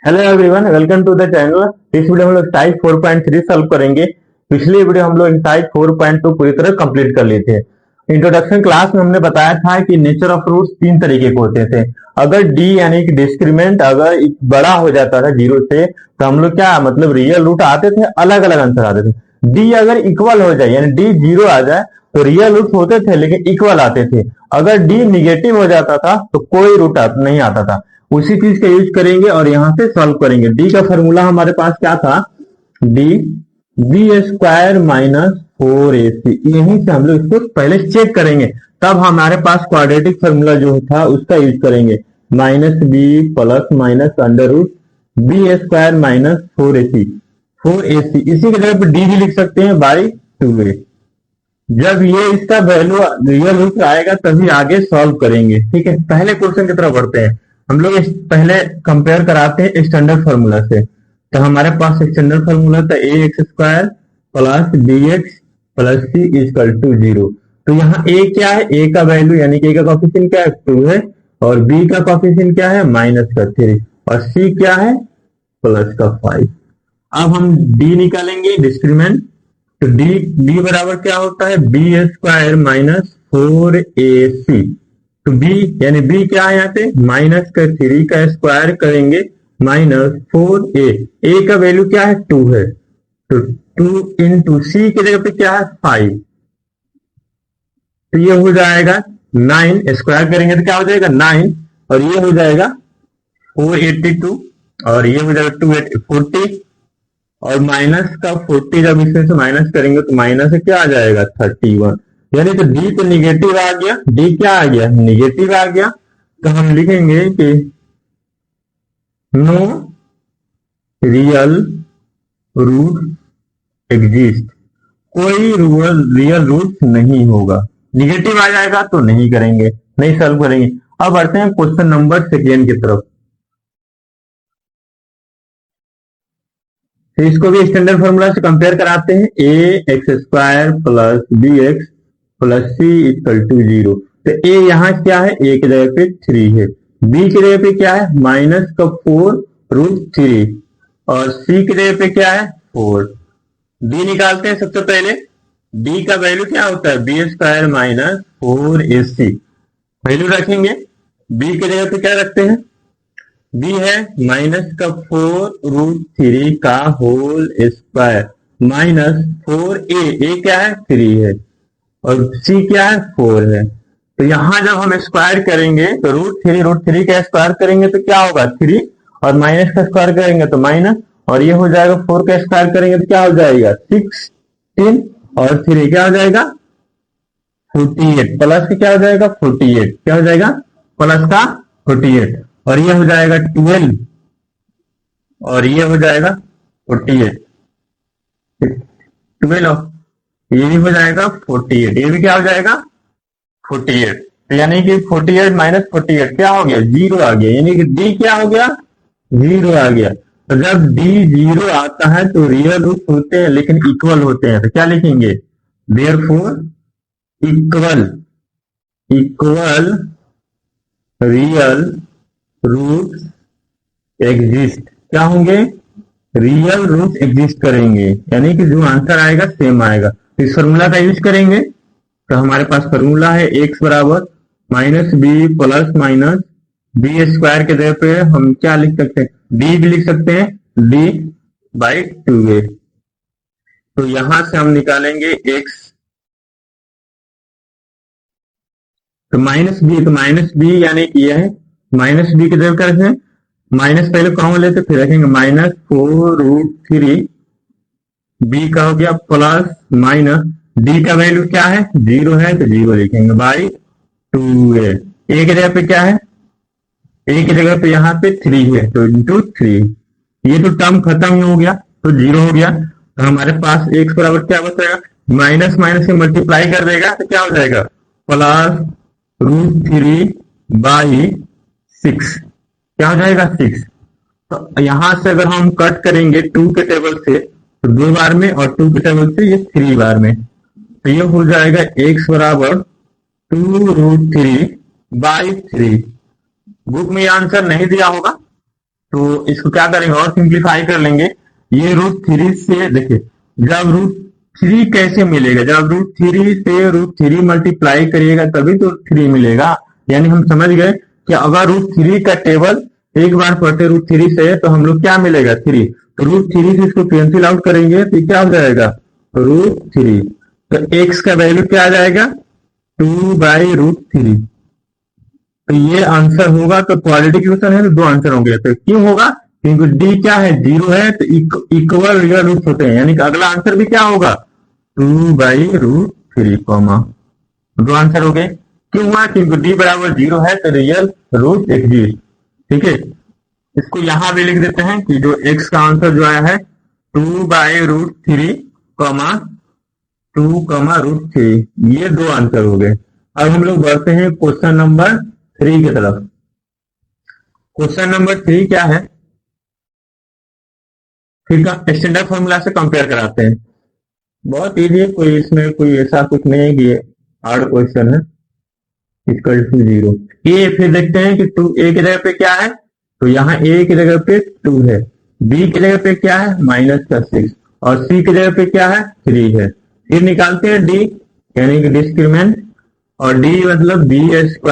Hello everyone, welcome to the channel. इस video में हम लोग टाइप 4.3 सॉल्व करेंगे। पिछली वीडियो हम लोग टाइप 4.2 पूरी तरह कंप्लीट कर लिए थे। इंट्रोडक्शन क्लास में हमने बताया था कि नेचर ऑफ रूट्स तीन तरीके के होते थे। अगर डी यानी कि डिस्क्रीमेंट अगर बड़ा हो जाता था जीरो से तो हम लोग क्या मतलब रियल रूट आते थे, अलग अलग आंसर आते थे। डी अगर इक्वल हो जाए यानी डी जीरो आ जाए तो रियल रूट होते थे लेकिन इक्वल आते थे। अगर डी निगेटिव हो जाता था तो कोई रूट नहीं आता था। उसी चीज का यूज करेंगे और यहां से सॉल्व करेंगे। डी का फॉर्मूला हमारे पास क्या था? D B square minus 4ac। यहीं से हम लोग इसको पहले चेक करेंगे, तब हमारे पास क्वाड्रेटिक फॉर्मूला जो था उसका यूज करेंगे। Minus B plus minus under root B square minus 4ac। इसी के जगह पर डी भी लिख सकते हैं बाई 2a। जब ये इसका वैल्यू रियल रूट आएगा तभी आगे सॉल्व करेंगे। ठीक है, पहले क्वेश्चन की तरफ बढ़ते हैं। हम लोग पहले कंपेयर कराते हैं स्टैंडर्ड फार्मूला से। तो हमारे पास स्टैंडर्ड फार्मूला था A X square plus B X plus C equal to 0। तो यहाँ ए क्या है? ए का वैल्यू यानी कि ए का कॉफिशिएंट क्या है? 2 है। और बी का कॉफिशिएंट क्या है? माइनस का 3। और सी क्या है? प्लस का 5। अब हम डी निकालेंगे डिस्क्रीमेंट। तो डी बराबर क्या होता है? B square minus 4ac। तो बी यानी बी क्या है? यहाँ पे माइनस का 3 का स्क्वायर करेंगे माइनस 4a। का वैल्यू क्या है? 2 है। तो 2 इंटू सी की जगह पे क्या है? 5। तो ये हो जाएगा 9। स्क्वायर करेंगे तो क्या हो जाएगा? 9। और ये हो जाएगा 482। और ये हो जाएगा 240। और माइनस का 40 जब इसमें से माइनस करेंगे तो माइनस से क्या आ जाएगा? 31। यानी तो डी तो निगेटिव आ गया। डी क्या आ गया? निगेटिव आ गया। तो हम लिखेंगे कि नो रियल रूट एग्जिस्ट। कोई रियल रूट नहीं होगा। निगेटिव आ जाएगा तो नहीं करेंगे, नहीं सॉल्व करेंगे। अब बढ़ते हैं क्वेश्चन नंबर सेकेंड की तरफ। तो इसको भी स्टैंडर्ड फॉर्मूला से कंपेयर कराते हैं। A X square plus B X plus C equal to 0। तो ए यहाँ क्या है? ए की जगह पे 3 है। बी की जगह पे क्या है? माइनस का 4 रूट 3। और सी की जगह पे क्या है? 4। डी निकालते हैं सबसे पहले। डी का वैल्यू क्या होता है? B square minus 4ac। Value रखेंगे। बी की जगह पे क्या रखते हैं? बी है माइनस का 4 रूट 3 का होल स्क्वायर माइनस 4a। क्या है? 3 है। और सी क्या है? 4 है। तो यहां जब हम स्क्वायर करेंगे तो रूट थ्री का स्क्वायर करेंगे तो क्या होगा? 3। और माइनस का स्क्वायर करेंगे तो माइनस। और ये हो जाएगा 4 का स्क्वायर करेंगे तो क्या हो जाएगा? 16। और 3 क्या हो जाएगा? 48। प्लस क्या हो जाएगा? 48। क्या हो जाएगा? प्लस का 48। और ये हो जाएगा 12। और ये हो जाएगा 48। 12। ये भी हो जाएगा 48। ये भी क्या हो जाएगा? 48। तो यानी कि 48 माइनस 48 क्या हो गया? 0 आ गया। यानी कि डी क्या हो गया? 0 आ गया। तो जब डी 0 आता है तो रियल रूट होते हैं लेकिन इक्वल होते हैं। तो क्या लिखेंगे? Therefore equal real root exist. क्या होंगे? रियल रूट एग्जिस्ट करेंगे। यानी कि जो आंसर आएगा सेम आएगा। तो इस फॉर्मूला का यूज करेंगे। तो हमारे पास फॉर्मूला है एक्स बराबर minus B plus minus b square के जगह पे हम क्या लिख सकते हैं? डी भी लिख सकते हैं, डी बाई 2a। तो यहां से हम निकालेंगे एक्स। तो माइनस बी यानी कि यह है माइनस बी की जगह कैसे? माइनस पहले कॉमन लेते फिर रखेंगे माइनस 4 रूट 3। बी का हो गया प्लस माइनस डी का वैल्यू क्या है? 0 है तो 0 लिखेंगे बाई 2a। ए की जगह पे क्या है? ए की जगह पे यहाँ पे 3 है तो इंटू 3। ये तो टर्म खत्म ही हो गया तो 0 हो गया। तो हमारे पास x बराबर क्या बचेगा? माइनस माइनस से मल्टीप्लाई कर देगा तो क्या हो जाएगा? Plus root 3 by 6। क्या हो जाएगा? 6। तो यहां से अगर हम कट करेंगे 2 के टेबल से तो 2 बार में और 2 के टेबल से ये 3 बार में। तो ये हो जाएगा x बराबर 2 रूट 3 बाई 3। बुक में ये आंसर नहीं दिया होगा तो इसको क्या करेंगे और सिंप्लीफाई कर लेंगे। ये √3 से देखिए, जब √3 कैसे मिलेगा, जब √3 से √3 मल्टीप्लाई करिएगा तभी तो 3 मिलेगा। यानी हम समझ गए कि अगर √3 का टेबल एक बार पढ़ते √3 से तो हम लोग क्या मिलेगा 3, तो √3 से इसको कैंसिल आउट करेंगे तो क्या हो जाएगा √3। तो x का वैल्यू क्या आ जाएगा 2/√3। तो ये आंसर होगा। तो क्वालिटी क्वेश्चन है तो दो आंसर होंगे। तो क्यों होगा, क्योंकि डी क्या है 0 है, तो इक्वल रियल रूट होते हैं, यानी कि अगला आंसर भी क्या होगा 2/√3 कॉमा। दो आंसर हो गए। क्यों हुआ, क्योंकि डी बराबर 0 है तो रियल रूट एग्जिस्ट। ठीक है, इसको यहां भी लिख देते हैं कि जो x का आंसर जो आया है 2/√3 कॉमा 2,√3, ये दो आंसर हो गए। अब हम लोग बढ़ते हैं क्वेश्चन नंबर 3 की तरफ। क्वेश्चन नंबर 3 क्या है, ठीक है, स्टैंडर्ड फॉर्मूला से कंपेयर कराते हैं। बहुत इजी है, कोई इसमें कोई ऐसा कुछ नहीं है कि हार्ड क्वेश्चन है। इक्वल टू 0 ए, फिर देखते हैं कि 2 ए की जगह पे क्या है, तो यहाँ ए की जगह पे 2 है, बी की जगह पे क्या है -6 और सी की जगह पे क्या है 3 है। फिर निकालते हैं डी, यानी कि डिस्क्रिमिनेंट, और डी मतलब b² -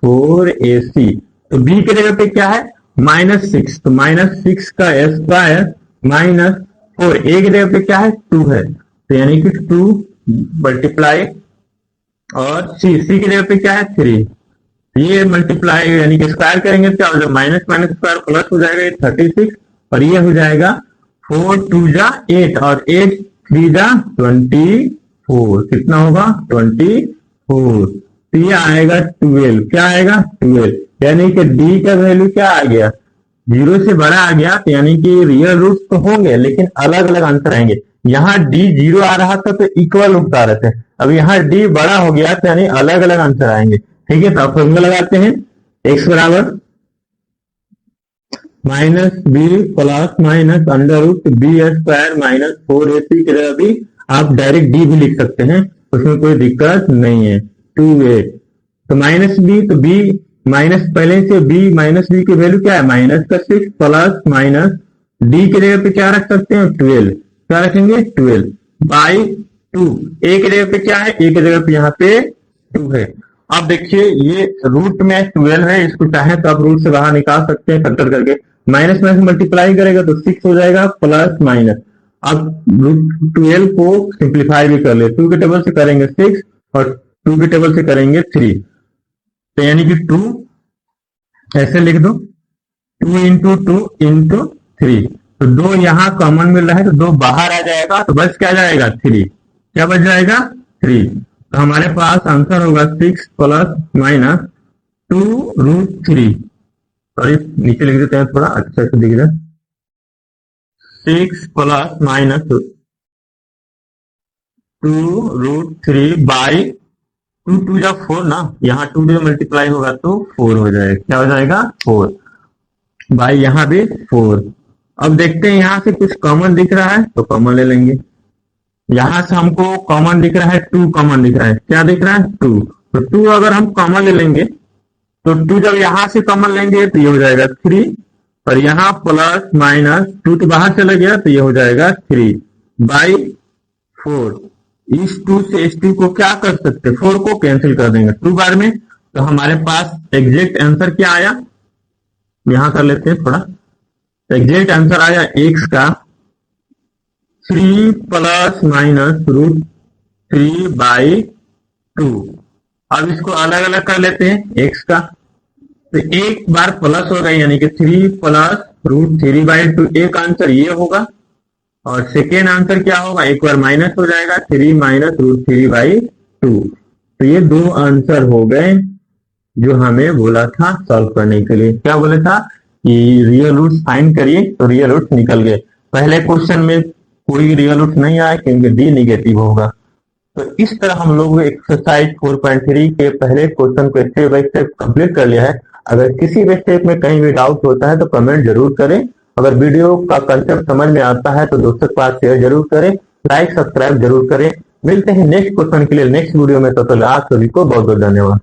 4ac। तो b की जगह पे क्या है -6, तो -6 का स्क्वायर -4, a की जगह पे क्या है 2 है, तो यानी कि 2 मल्टीप्लाई, और सी की जगह पे क्या है 3, ये मल्टीप्लाई यानी कि स्क्वायर करेंगे तो क्या हो जाएगा माइनस स्क्वायर प्लस हो जाएगा, ये 36, और ये हो जाएगा 4 2 जा 8 और 8 3 जा 24, कितना होगा 24। तो ये आएगा 12, क्या आएगा 12, यानी कि डी का वैल्यू क्या आ गया 0 से बड़ा आ गया। तो यानी कि रियल रूट तो होंगे लेकिन अलग अलग आंसर आएंगे। यहाँ डी 0 आ रहा था तो इक्वल रूट आ रहे थे, अब यहाँ डी बड़ा हो गया तो यानी अलग अलग आंसर आएंगे। ठीक है, तो आप फॉर्मूला लगाते हैं x बराबर -b plus minus √b² - 4ac की जगह भी आप डायरेक्ट डी भी लिख सकते हैं, उसमें कोई दिक्कत नहीं है। 2a तो -b, तो b माइनस पहले से b -b की वैल्यू क्या है -6 प्लस माइनस डी की जगह पे क्या रख सकते हैं 12, क्या रखेंगे 12/2। a की जगह पे क्या है, a की जगह पे यहाँ पे 2 है। अब देखिए ये रूट में 12 है, इसको चाहे तो आप रूट से बाहर निकाल सकते हैं फैक्टर करके, माइनस में मल्टीप्लाई करेगा तो 6 हो जाएगा प्लस माइनस। अब रूट 12 को सिंप्लीफाई भी कर ले, 2 के टेबल से करेंगे 6 और 2 के टेबल से करेंगे 3, तो यानी कि 2 ऐसे लिख दो 2 × 2 × 3, तो 2 यहाँ कॉमन मिल रहा है तो 2 बाहर आ जाएगा, तो बस क्या जाएगा 3, क्या बच जाएगा 3। तो हमारे पास आंसर होगा 6 प्लस माइनस 2√3, सॉरी नीचे लिख देते हैं थोड़ा अच्छा से दिख जाए, 6 प्लस माइनस 2√3 2 2 जा 4 ना, यहाँ 2 से मल्टीप्लाई होगा तो 4 हो जाएगा, क्या हो जाएगा 4 बाई यहाँ भी 4। अब देखते हैं यहाँ से कुछ कॉमन दिख रहा है तो कॉमन ले लेंगे, यहां से हमको कॉमन दिख रहा है 2 कॉमन दिख रहा है, क्या दिख रहा है 2, तो 2 अगर हम कॉमन ले लेंगे तो 2 जब यहां से कॉमन लेंगे तो ये हो जाएगा 3, और यहाँ प्लस माइनस 2 तो बाहर चला गया तो ये हो जाएगा 3/4। इस 2 से इस 2 को क्या कर सकते हैं 4 को कैंसिल कर देंगे 2 बार में, तो हमारे पास एग्जैक्ट आंसर क्या आया, यहां कर लेते हैं थोड़ा, एग्जैक्ट आंसर आया x का 3 प्लस माइनस √3/2। अब इसको अलग अलग कर लेते हैं x का, तो एक बार प्लस होगा यानी कि 3 प्लस √3/2, एक आंसर ये होगा, और सेकेंड आंसर क्या होगा एक बार माइनस हो जाएगा 3 माइनस √3/2। तो ये दो आंसर हो गए जो हमें बोला था सॉल्व करने के लिए। क्या बोला था कि रियल रूट फाइंड करिए, तो रियल रूट निकल गए। पहले क्वेश्चन में कोई रियल रूट नहीं आया क्योंकि डी निगेटिव होगा। तो इस तरह हम लोग एक्सरसाइज 4.3 के पहले क्वेश्चन को स्टेप बाय स्टेप कंप्लीट कर लिया है। अगर किसी भी स्टेप में कहीं भी डाउट होता है तो कमेंट जरूर करें। अगर वीडियो का कंसेप्ट समझ में आता है तो दोस्तों के पास शेयर जरूर करें, लाइक सब्सक्राइब जरूर करें। मिलते हैं नेक्स्ट क्वेश्चन के लिए नेक्स्ट वीडियो में, तो आप सभी को बहुत बहुत धन्यवाद।